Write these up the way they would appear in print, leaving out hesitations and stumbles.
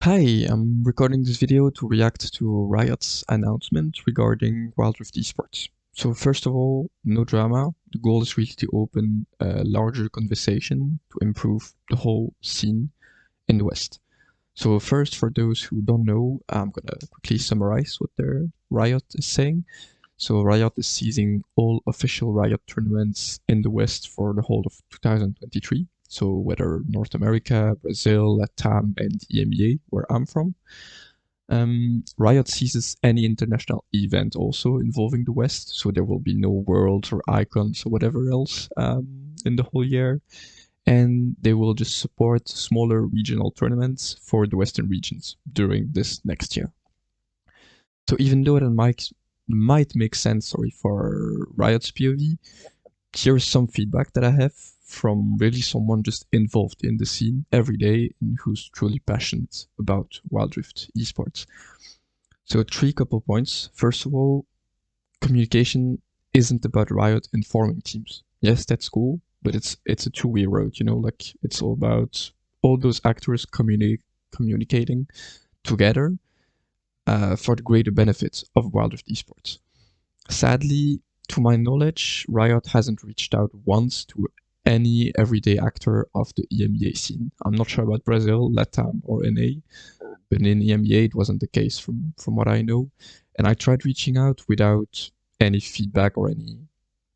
Hi, I'm recording this video to react to Riot's announcement regarding WildRift Esports. So first of all, no drama. The goal is really to open a larger conversation to improve the whole scene in the West. So first, for those who don't know, I'm gonna quickly summarize what their Riot is saying. So Riot is seizing all official Riot tournaments in the West for the whole of 2023. So whether North America, Brazil, Latam, and EMEA, where I'm from. Riot seizes any international event also involving the West, so there will be no Worlds or Icons or whatever else in the whole year. And they will just support smaller regional tournaments for the Western regions during this next year. So even though that might make sense, for Riot's POV, here's some feedback that I have from really someone just involved in the scene every day and who's truly passionate about WildRift Esports. So three couple points. First of all, communication isn't about Riot informing teams. Yes, that's cool, but it's a two-way road, like it's all about all those actors communicating together for the greater benefit of WildRift Esports. Sadly, to my knowledge, Riot hasn't reached out once to any everyday actor of the EMEA scene. I'm not sure about Brazil, Latam, or NA, but in EMEA it wasn't the case from what I know. And I tried reaching out without any feedback or any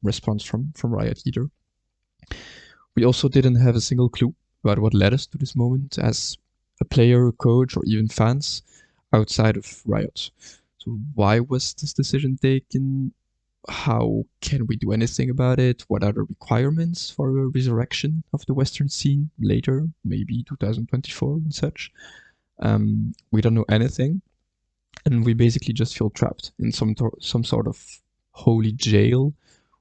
response from Riot either. We also didn't have a single clue about what led us to this moment as a player, coach, or even fans outside of Riot. So why was this decision taken? How can we do anything about it? What are the requirements for a resurrection of the Western scene later, maybe 2024 and such? We don't know anything, and we basically just feel trapped in some sort of holy jail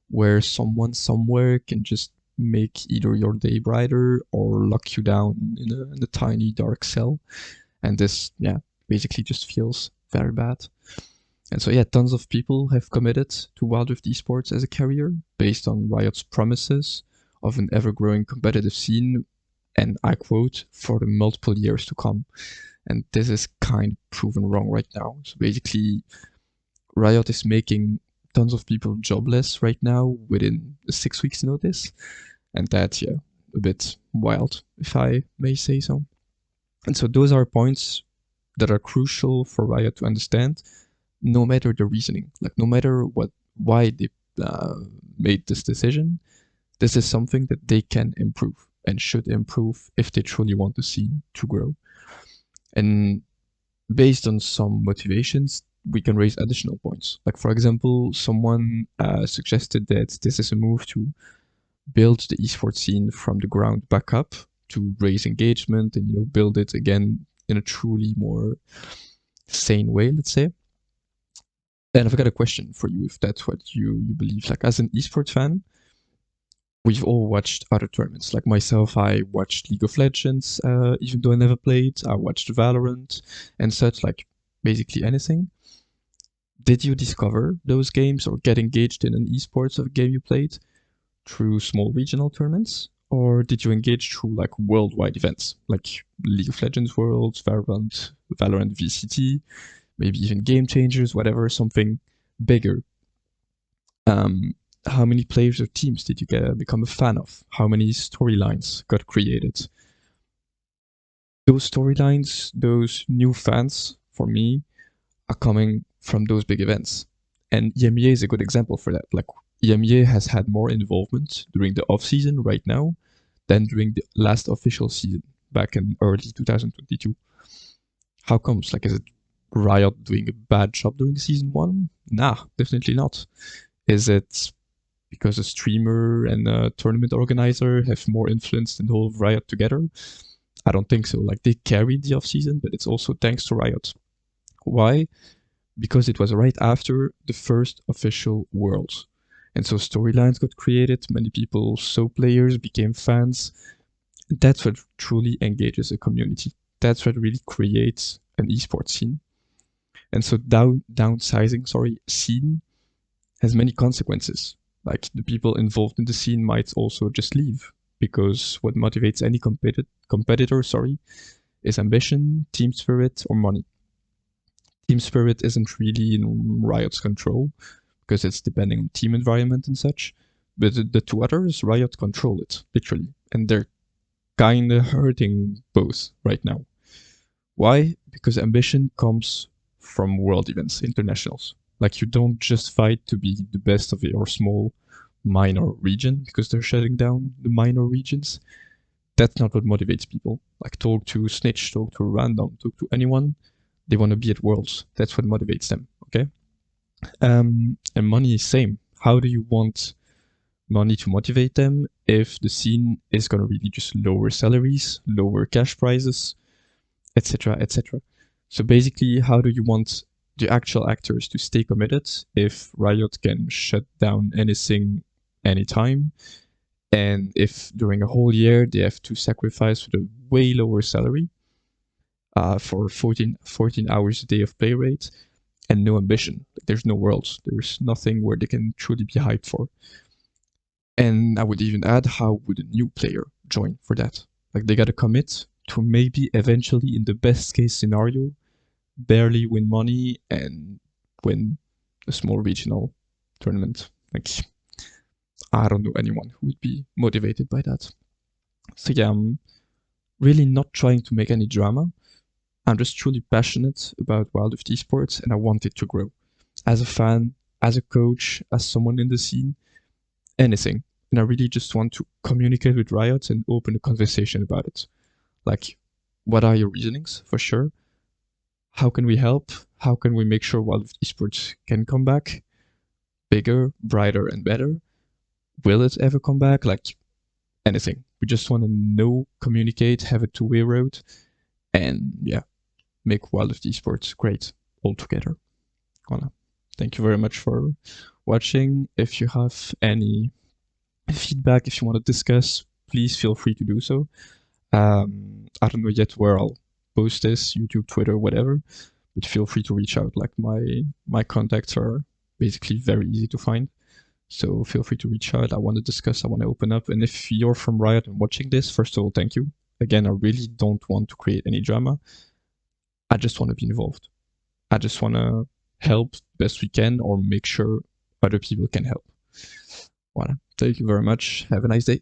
where someone somewhere can just make either your day brighter or lock you down in a tiny dark cell. And this, basically just feels very bad. And so, tons of people have committed to WildRift Esports as a career based on Riot's promises of an ever-growing competitive scene, and I quote, for the multiple years to come. And this is kind of proven wrong right now. So basically, Riot is making tons of people jobless right now within a 6 weeks notice. And that's, a bit wild, if I may say so. And so those are points that are crucial for Riot to understand, no matter the reasoning, like no matter why they made this decision. This is something that they can improve and should improve if they truly want the scene to grow. And based on some motivations, we can raise additional points. Like, for example, someone suggested that this is a move to build the esports scene from the ground back up to raise engagement and build it again in a truly more sane way, let's say. And I've got a question for you, if that's what you believe. Like, as an esports fan, we've all watched other tournaments. Like myself, I watched League of Legends, even though I never played. I watched Valorant and such, like basically anything. Did you discover those games or get engaged in an esports of a game you played through small regional tournaments? Or did you engage through like worldwide events, like League of Legends Worlds, Valorant VCT, maybe even Game Changers, whatever, something bigger? How many players or teams did you become a fan of? How many storylines got created? Those storylines, those new fans, for me, are coming from those big events. And EMEA is a good example for that. Like, EMEA has had more involvement during the off-season right now than during the last official season back in early 2022. How comes? Like, is it Riot doing a bad job during season one? Nah, definitely not. Is it because a streamer and a tournament organizer have more influence than the whole of Riot together? I don't think so. Like, they carried the off-season, but it's also thanks to Riot. Why? Because it was right after the first official Worlds. And so storylines got created, many people saw players, became fans. That's what truly engages a community. That's what really creates an esports scene. And so downsizing, scene has many consequences. Like, the people involved in the scene might also just leave, because what motivates any competitor, Is ambition, team spirit, or money? Team spirit isn't really in Riot's control because it's depending on team environment and such. But the two others, Riot control it, literally. And they're kinda hurting both right now. Why? Because ambition comes from world events, internationals. Like you don't just fight to be the best of your small minor region because they're shutting down the minor regions. That's not what motivates people. Like talk to Snitch, talk to Random, talk to anyone. They want to be at Worlds. That's what motivates them. Okay. And money is same. How do you want money to motivate them if the scene is gonna really just lower salaries, lower cash prices, etc., etc. So basically, how do you want the actual actors to stay committed if Riot can shut down anything anytime? And if during a whole year they have to sacrifice with a way lower salary for 14 hours a day of play rate and no ambition, there's no worlds, there's nothing where they can truly be hyped for. And I would even add, how would a new player join for that? Like they gotta commit to maybe eventually, in the best case scenario, barely win money and win a small regional tournament. Like I don't know anyone who would be motivated by that. So yeah, I'm really not trying to make any drama. I'm just truly passionate about WildRift Esports and I want it to grow. As a fan, as a coach, as someone in the scene, anything. And I really just want to communicate with Riot and open a conversation about it. Like, what are your reasonings for sure? How can we help? How can we make sure WildRift Esports can come back bigger, brighter, and better? Will it ever come back? Like, anything. We just want to know, communicate, have a two-way road, and yeah, make WildRift Esports great altogether. Voilà. Thank you very much for watching. If you have any feedback, if you want to discuss, please feel free to do so. I don't know yet where I'll post this, YouTube, Twitter, whatever, but feel free to reach out. Like my contacts are basically very easy to find. So feel free to reach out. I want to discuss, I want to open up. And if you're from Riot and watching this, first of all, thank you. Again, I really don't want to create any drama. I just want to be involved. I just want to help best we can or make sure other people can help. Voilà. Thank you very much. Have a nice day.